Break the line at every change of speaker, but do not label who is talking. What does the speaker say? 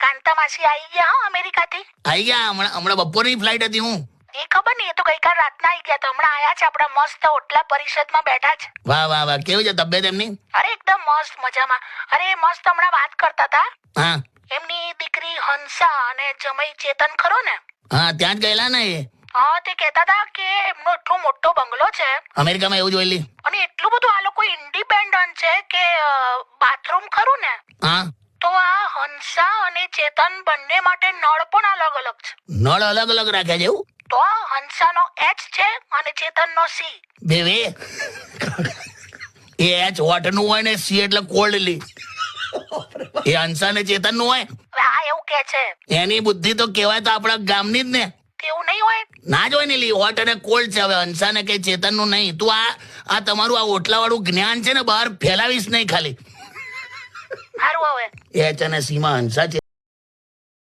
કાંતા માસી આવી ગયા હો અમેરિકાથી.
આવી ગયા હમણાં બપોરની ફ્લાઇટ હતી. હું
એ ખબર નહીં, એ તો ગઈકાલ રાતના આવી ગયા, તો હમણાં આયા છે. આપણા મસ્ત ઓટલા પરિષદમાં બેઠા છે.
વાહ વાહ વાહ, કેવી છે તબિયત એમની?
અરે એકદમ મસ્ત, મજામાં. અરે મસ્ત હમણાં વાત કરતા હતા.
હા
એમની દીકરી હંસા અને જમાઈ ચેતન ખરો ને,
હા, ત્યાં જ ગયેલા ને એ
હા, તે કહેતા હતા કે એમનો એટલો મોટો બંગલો છે
અમેરિકામાં, એવું જોયેલી.
અને એટલું બધું આ લોકો ઇન્ડિપેન્ડન્ટ છે કે બાથરૂમ ખરું ને,
હા,
તો આ હંસા અને ચેતન બંને માટે નળ પણ અલગ અલગ છે.
નળ અલગ અલગ રાખ્યા છે એવું?
તો હંસાનો એચ છે અને ચેતનનો સી.
બે એ એચ વોટર નું હોય ને સી એટલે કોલ્ડલી. એ હંસા ને ચેતન નું હોય.
હા, એવું કે છે.
એની બુદ્ધિ તો કેવાય તો આપણા ગામની જ ને.
તેવું નહીં હોય.
ના જ હોય ને, લી હોટ અને કોલ્ડ છે. હવે હંસા ને કઈ ચેતન નું નહીં. તું આ તમારું આ ઓટલા વાળું જ્ઞાન છે ને બહાર ફેલાવીશ નહીં ખાલી.
સારું હવે
એચ અને સી માં હંસા